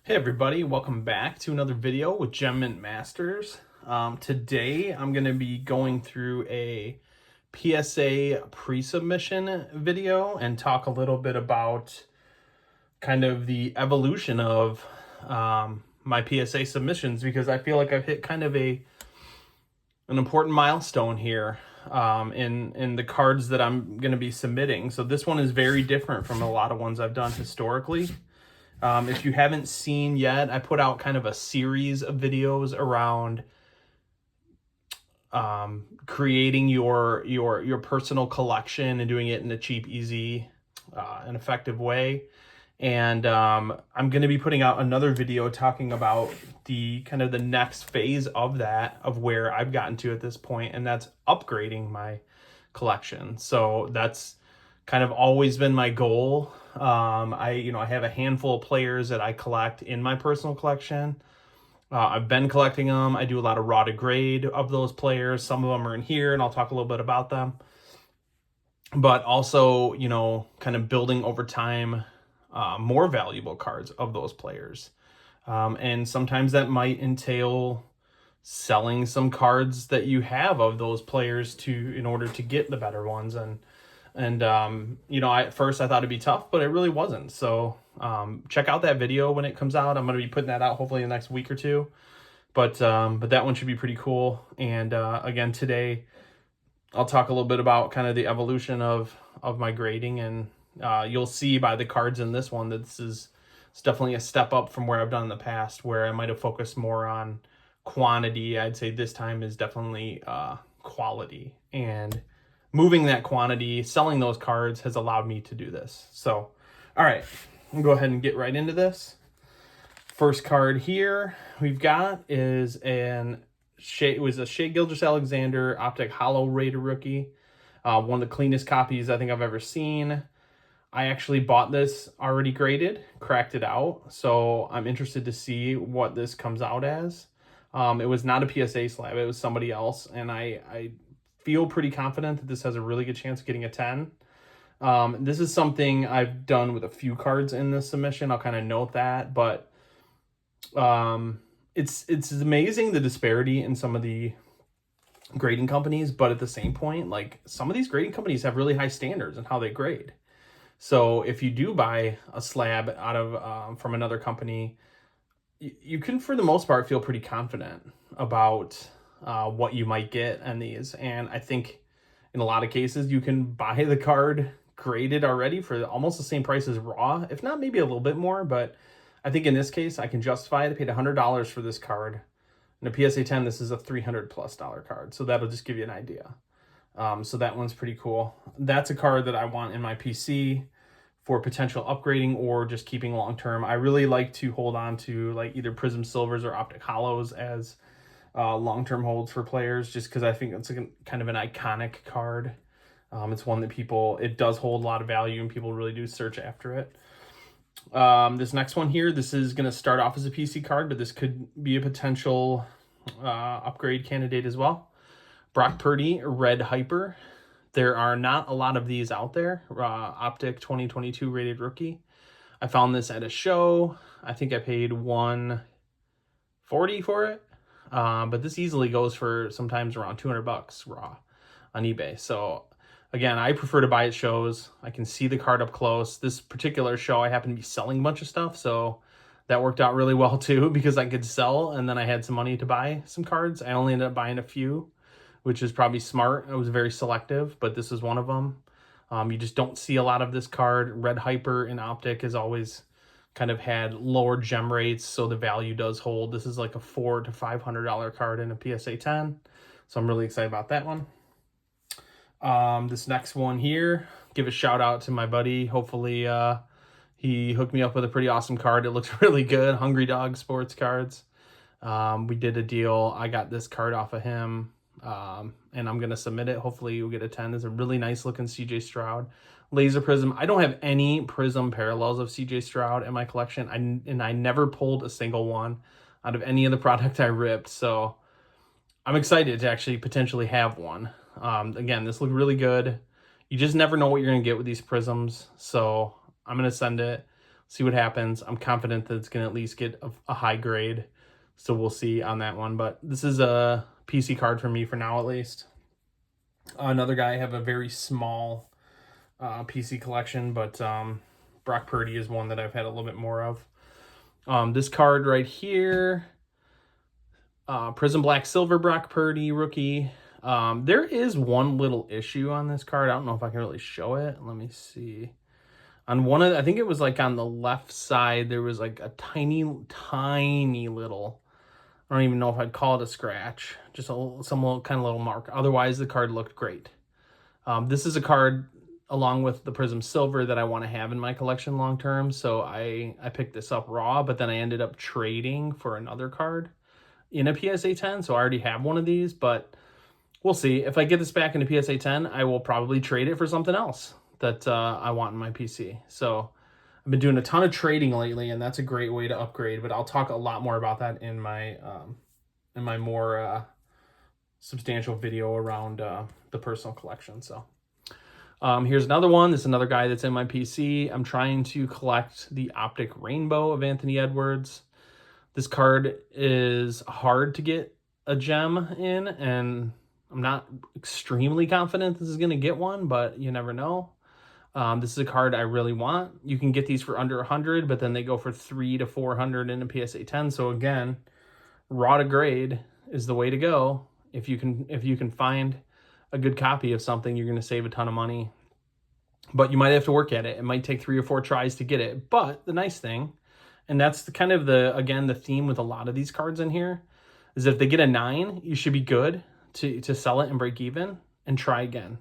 Hey everybody, welcome back to another video with Gem Mint Masters. Today I'm going to be going through a PSA pre-submission video and talk a little bit about kind of the evolution of my PSA submissions, because I feel like I've hit kind of an important milestone here in the cards that I'm going to be submitting. So this one is very different from a lot of ones I've done historically. If you haven't seen yet, I put out kind of a series of videos around creating your personal collection and doing it in a cheap, easy, and effective way. And I'm going to be putting out another video talking about the kind of the next phase of that, of where I've gotten to at this point, and that's upgrading my collection. So that's kind of always been my goal. I have a handful of players that I collect in my personal collection. I've been collecting them. I do a lot of raw to grade of those players. Some of them are in here, and I'll talk a little bit about them. But also, kind of building over time more valuable cards of those players. And sometimes that might entail selling some cards that you have of those players in order to get the better ones. And at first I thought it'd be tough, but it really wasn't. So check out that video when it comes out. I'm going to be putting that out hopefully in the next week or two. But that one should be pretty cool. And again, today I'll talk a little bit about kind of the evolution of my grading. And you'll see by the cards in this one that it's definitely a step up from where I've done in the past, where I might have focused more on quantity. I'd say this time is definitely quality. And moving that quantity, selling those cards has allowed me to do this. So, all right, I'll go ahead and get right into this. First card here we've got is a Shai Gilgeous-Alexander Optic Hollow Rated rookie. One of the cleanest copies I think I've ever seen. I actually bought this already graded, cracked it out, so I'm interested to see what this comes out as. It was not a PSA slab, it was somebody else, and I feel pretty confident that this has a really good chance of getting a 10. This is something I've done with a few cards in this submission. I'll kind of note that, but it's amazing the disparity in some of the grading companies, but at the same point, like, some of these grading companies have really high standards in how they grade. So if you do buy a slab out of from another company, you can, for the most part, feel pretty confident about what you might get on these. And I think in a lot of cases, you can buy the card graded already for almost the same price as raw, if not maybe a little bit more. But I think in this case, I can justify it. I paid $100 for this card. In a PSA 10, this is a $300+ card. So that'll just give you an idea. So that one's pretty cool. That's a card that I want in my PC for potential upgrading or just keeping long term. I really like to hold on to like either Prism Silvers or Optic Hollows as long term holds for players, just because I think it's kind of an iconic card. It's one that it does hold a lot of value, and people really do search after it. This next one here, this is going to start off as a PC card, but this could be a potential upgrade candidate as well. Brock Purdy, Red Hyper. There are not a lot of these out there. Optic 2022 rated rookie. I found this at a show. I think I paid $140 for it. But this easily goes for sometimes around $200 raw on eBay. So again, I prefer to buy at shows. I can see the card up close. This particular show, I happen to be selling a bunch of stuff, so that worked out really well too, because I could sell and then I had some money to buy some cards. I only ended up buying a few, which is probably smart. I was very selective, but this is one of them. You just don't see a lot of this card. Red Hyper in Optic has always kind of had lower gem rates, so the value does hold. This is like a $400 to $500 card in a PSA 10, so I'm really excited about that one. This next one here, give a shout out to my buddy. Hopefully he hooked me up with a pretty awesome card. It looks really good. Hungry Dog Sports Cards. We did a deal. I got this card off of him. And I'm going to submit it. Hopefully you'll get a 10. It's a really nice looking CJ Stroud laser prism. I don't have any prism parallels of CJ Stroud in my collection. I never pulled a single one out of any of the product I ripped. So I'm excited to actually potentially have one. Again, this looked really good. You just never know what you're going to get with these prisms. So I'm going to send it. See what happens. I'm confident that it's going to at least get a high grade. So we'll see on that one. But this is a PC card for me for now, at least. Another guy, I have a very small PC collection, but Brock Purdy is one that I've had a little bit more of. This card right here, Prism Black Silver Brock Purdy rookie. There is one little issue on this card. I don't know if I can really show it. Let me see. On one of, I think it was like on the left side, there was like a tiny little, I don't even know if I'd call it a scratch, just some little kind of little mark. Otherwise, the card looked great. This is a card along with the Prism Silver that I want to have in my collection long term. So I picked this up raw, but then I ended up trading for another card in a PSA 10. So I already have one of these, but we'll see. If I get this back into PSA 10, I will probably trade it for something else that I want in my PC. So I've been doing a ton of trading lately, and that's a great way to upgrade. But I'll talk a lot more about that in my more substantial video around the personal collection. So here's another one. This is another guy that's in my PC. I'm trying to collect the Optic Rainbow of Anthony Edwards. This card is hard to get a gem in, and I'm not extremely confident this is going to get one, but you never know. This is a card I really want. You can get these for under 100, but then they go for 300 to 400 in a PSA 10. So again, raw to grade is the way to go. If you can find a good copy of something, you're going to save a ton of money. But you might have to work at it. It might take 3 or 4 tries to get it. But the nice thing, and that's the theme with a lot of these cards in here, is if they get a 9, you should be good to sell it and break even and try again.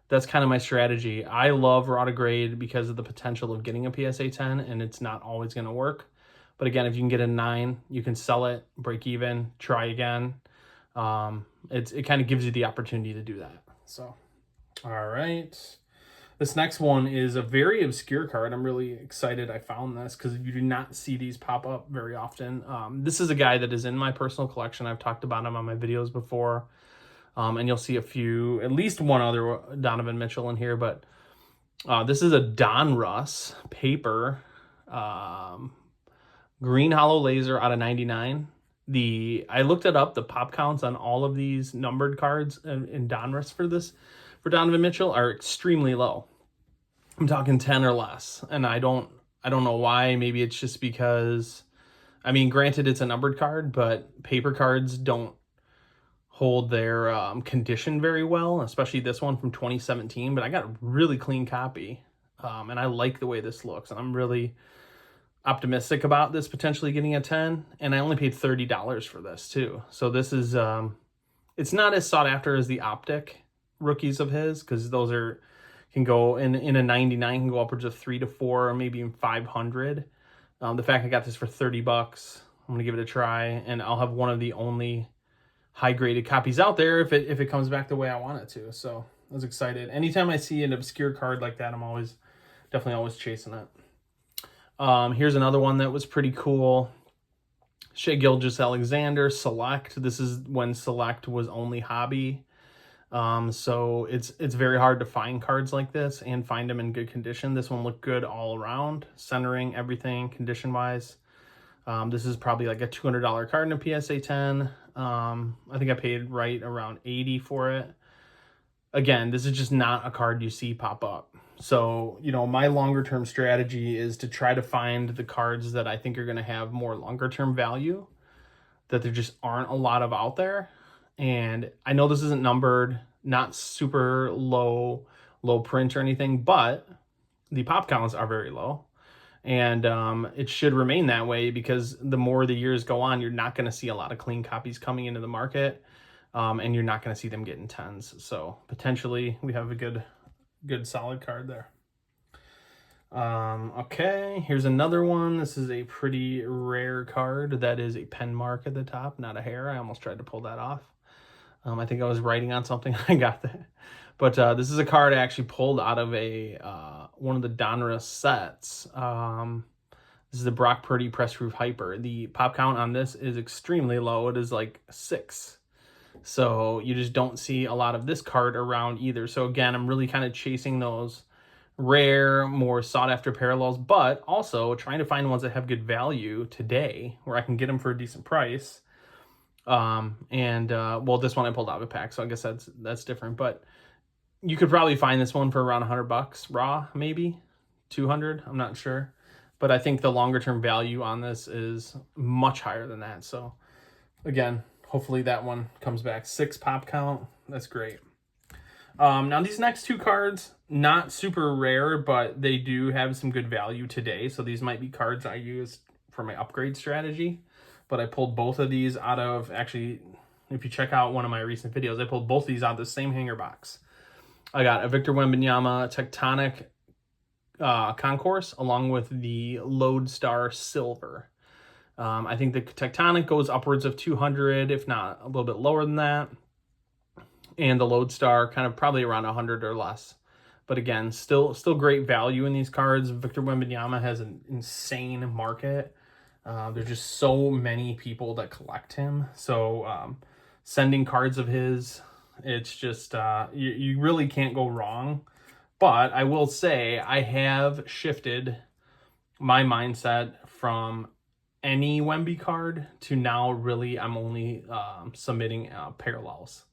That's kind of my strategy. I love raw to grade because of the potential of getting a PSA 10, and it's not always going to work. But again, if you can get a 9, you can sell it, break even, try again. It kind of gives you the opportunity to do that. So, all right. This next one is a very obscure card. I'm really excited I found this because you do not see these pop up very often. This is a guy that is in my personal collection. I've talked about him on my videos before. And you'll see at least one other Donovan Mitchell in here, but this is a Donruss paper, green hollow laser out of 99. I looked it up. The pop counts on all of these numbered cards in Donruss for Donovan Mitchell are extremely low. I'm talking 10 or less, and I don't know why. Maybe it's just because, I mean, granted it's a numbered card, but paper cards don't hold their condition very well, especially this one from 2017, but I got a really clean copy, and I like the way this looks, and I'm really optimistic about this potentially getting a 10, and I only paid $30 for this too. So this is, it's not as sought after as the Optic rookies of his, because those can go in a 99, can go upwards of 300 to 400 or maybe even 500. The fact I got this for $30, I'm gonna give it a try, and I'll have one of the only high-graded copies out there if it comes back the way I want it to. So I was excited. Anytime I see an obscure card like that, I'm definitely always chasing it. Here's another one that was pretty cool. Shai Gilgeous-Alexander Select. This is when Select was only hobby. So it's very hard to find cards like this and find them in good condition. This one looked good all around, centering, everything condition-wise. This is probably like a $200 card in a PSA 10. I think I paid right around 80 for it. Again, this is just not a card you see pop up. So, my longer term strategy is to try to find the cards that I think are going to have more longer term value, that there just aren't a lot of out there. And I know this isn't numbered, not super low print or anything, but the pop counts are very low. And it should remain that way, because the more the years go on, you're not going to see a lot of clean copies coming into the market, and you're not going to see them getting 10s. So potentially we have a good solid card there. Okay, here's another one. This is a pretty rare card. That is a pen mark at the top, not a hair. I almost tried to pull that off. I think I was writing on something. I got that. But this is a card I actually pulled out of one of the Donruss sets. This is the Brock Purdy Press Proof Hyper. The pop count on this is extremely low. It is like 6. So you just don't see a lot of this card around either. So again, I'm really kind of chasing those rare, more sought after parallels, but also trying to find ones that have good value today where I can get them for a decent price. Well, this one I pulled out of a pack, so I guess that's different, but you could probably find this one for around $100 raw, maybe 200. I'm not sure, but I think the longer term value on this is much higher than that. So again, hopefully that one comes back. 6 pop count. That's great. Now these next 2 cards, not super rare, but they do have some good value today. So these might be cards I used for my upgrade strategy, but I pulled both of these out of, actually, if you check out one of my recent videos, I pulled both of these out of the same hanger box. I got a Victor Wembanyama Tectonic Concourse along with the Lodestar Silver. I think the Tectonic goes upwards of 200, if not a little bit lower than that. And the Lodestar kind of probably around 100 or less. But again, still great value in these cards. Victor Wembanyama has an insane market. There's just so many people that collect him. So sending cards of his, it's just, you really can't go wrong. But I will say I have shifted my mindset from any Wemby card to now really I'm only submitting parallels.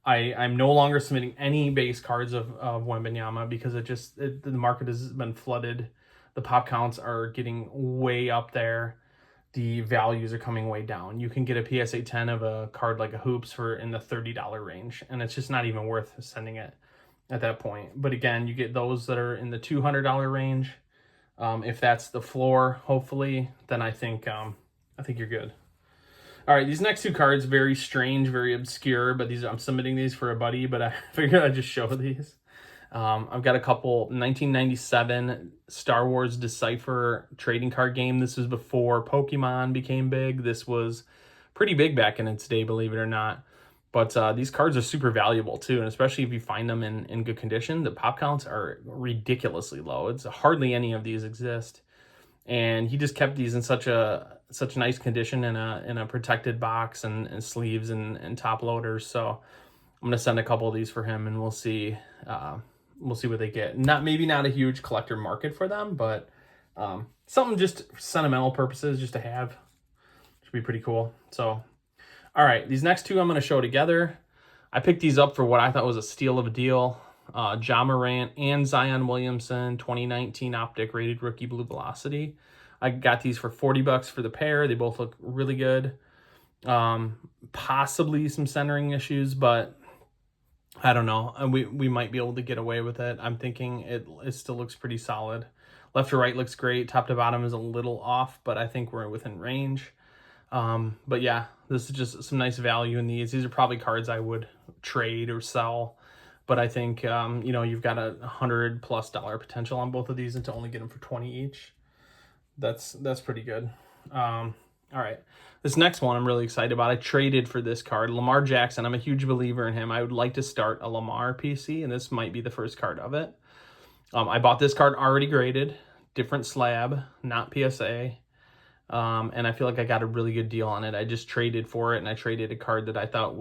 I'm no longer submitting any base cards of Wembanyama because the market has been flooded. The pop counts are getting way up there. The values are coming way down. You can get a PSA 10 of a card like a Hoops for in the $30 range, and it's just not even worth sending it at that point. But again, you get those that are in the $200 range. If that's the floor, hopefully, then I think you're good. All right, these next 2 cards, very strange, very obscure, but I'm submitting these for a buddy, but I figured I'd just show these. I've got a couple 1997 Star Wars Decipher trading card game. This was before Pokemon became big. This was pretty big back in its day, believe it or not. But these cards are super valuable too, and especially if you find them in good condition. The pop counts are ridiculously low. It's hardly any of these exist. And he just kept these in such nice condition in a protected box and sleeves and top loaders. So I'm gonna send a couple of these for him, and we'll see what they get. Maybe not a huge collector market for them, but something just for sentimental purposes, just to have. Should be pretty cool. So, all right, these next 2 I'm gonna show together. I picked these up for what I thought was a steal of a deal. Ja Morant and Zion Williamson 2019 Optic Rated Rookie Blue Velocity. I got these for $40 for the pair. They both look really good. Possibly some centering issues, but I don't know. We might be able to get away with it. I'm thinking it still looks pretty solid. Left to right looks great. Top to bottom is a little off, but I think we're within range. But yeah, this is just some nice value in these. These are probably cards I would trade or sell. But I think, you've got $100+ potential on both of these, and to only get them for 20 each, that's pretty good. All right, this next one I'm really excited about. I traded for this card, Lamar Jackson. I'm a huge believer in him. I would like to start a Lamar PC, and this might be the first card of it. I bought this card already graded, different slab, not PSA. And I feel like I got a really good deal on it. I just traded for it, and I traded a card that I thought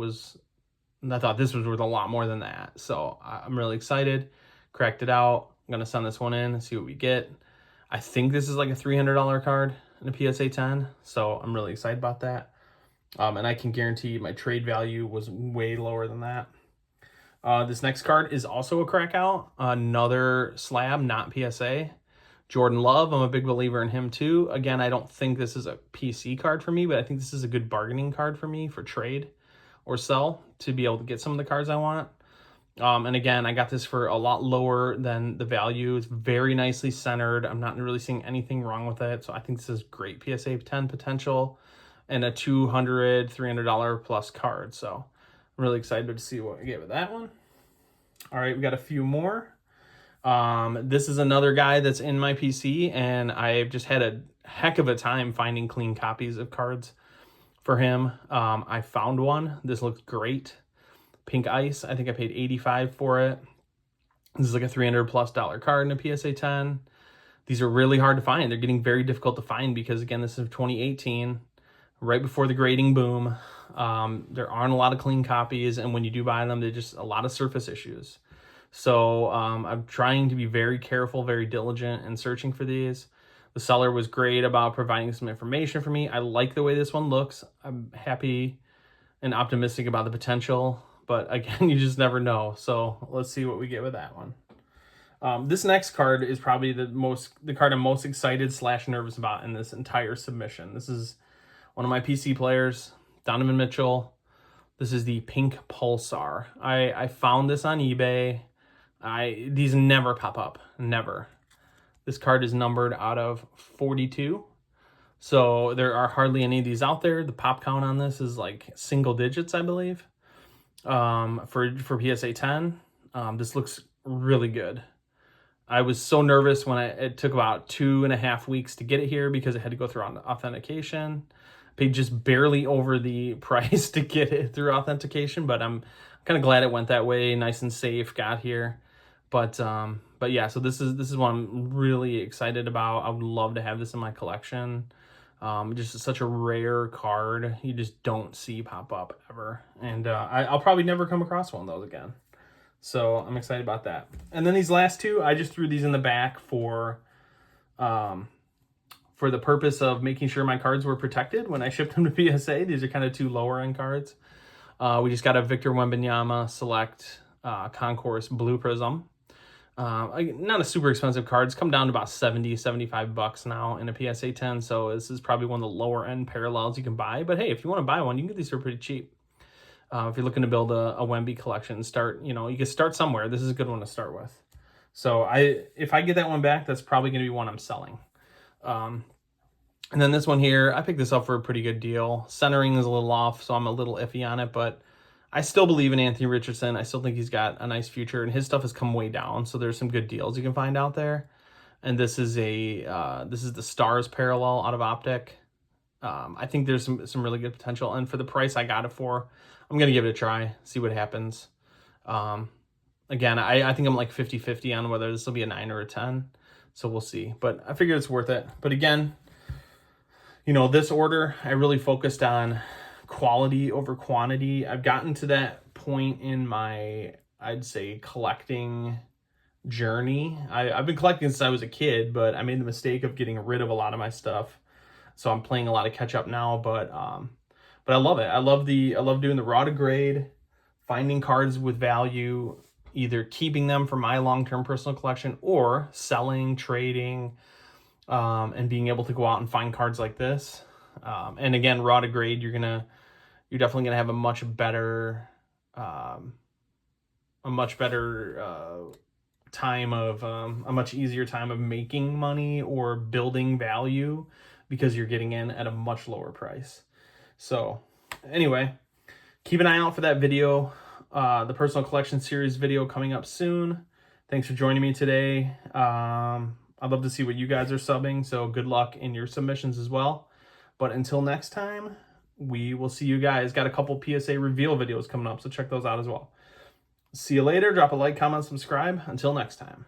this was worth a lot more than that. So I'm really excited. Cracked it out. I'm going to send this one in and see what we get. I think this is like a $300 card in a PSA 10. So I'm really excited about that. And I can guarantee my trade value was way lower than that. This next card is also a crack out. Another slab, not PSA. Jordan Love, I'm a big believer in him too. Again, I don't think this is a PC card for me, but I think this is a good bargaining card for me for trade or sell to be able to get some of the cards I want. And again, I got this for a lot lower than the value. It's very nicely centered. I'm not really seeing anything wrong with it. So I think this is great PSA 10 potential and a $200, $300+ card. So I'm really excited to see what we get with that one. All right, we got a few more. This is another guy that's in my PC, and I've just had a heck of a time finding clean copies of cards for him. I found one. This looks great. Pink Ice. I think I paid $85 for it. This is like a $300+ card in a PSA 10. These are really hard to find. They're getting very difficult to find because, again, this is 2018, right before the grading boom. There aren't a lot of clean copies, and when you do buy them, they're just a lot of surface issues. So I'm trying to be very careful, very diligent in searching for these. The seller was great about providing some information for me. I like the way this one looks. I'm happy and optimistic about the potential, but again, you just never know. So let's see what we get with that one. This next card is probably the card I'm most excited / nervous about in this entire submission. This is one of my PC players, Donovan Mitchell. This is the Pink Pulsar. I found this on eBay. These never pop up, never. This card is numbered out of 42. So there are hardly any of these out there. The pop count on this is like single digits, I believe. For PSA 10, this looks really good. I was so nervous when it took about 2.5 weeks to get it here because it had to go through authentication. Paid just barely over the price to get it through authentication, but I'm kind of glad it went that way. Nice and safe, got here. But yeah, so this is what I'm really excited about. I would love to have this in my collection. Just such a rare card. You just don't see pop up ever. And I'll probably never come across one of those again. So I'm excited about that. And then these last two, I just threw these in the back for the purpose of making sure my cards were protected when I shipped them to PSA. These are kind of two lower end cards. We just got a Victor Wembanyama Select Concourse Blue Prism. Not a super expensive card. It's come down to about $70-$75 now in a PSA 10. So this is probably one of the lower end parallels you can buy. But hey, if you want to buy one, you can get these for pretty cheap. If you're looking to build a Wemby collection, you can start somewhere. This is a good one to start with. So if I get that one back, that's probably going to be one I'm selling. And then this one here, I picked this up for a pretty good deal. Centering is a little off, so I'm a little iffy on it, but I still believe in Anthony Richardson. I still think he's got a nice future, and his stuff has come way down, so there's some good deals you can find out there. And this is the Stars parallel out of Optic. I think there's some really good potential, and for the price I got it for, I'm going to give it a try, see what happens. Again, I think I'm like 50-50 on whether this will be a 9 or a 10, so we'll see. But I figure it's worth it. But again, this order, I really focused on quality over quantity. I've gotten to that point in my, I'd say, collecting journey. I've been collecting since I was a kid, but I made the mistake of getting rid of a lot of my stuff. So I'm playing a lot of catch up now, but I love it. I love doing the raw to grade, finding cards with value, either keeping them for my long-term personal collection or selling, trading, and being able to go out and find cards like this. And again, raw to grade, you're definitely gonna have a much better time of a much easier time of making money or building value because you're getting in at a much lower price. So anyway, keep an eye out for that video, the personal collection series video coming up soon. Thanks for joining me today. I'd love to see what you guys are subbing, so good luck in your submissions as well. But until next time, we will see you guys. Got a couple PSA Reveal videos coming up, so check those out as well. See you later. Drop a like, comment, subscribe. Until next time.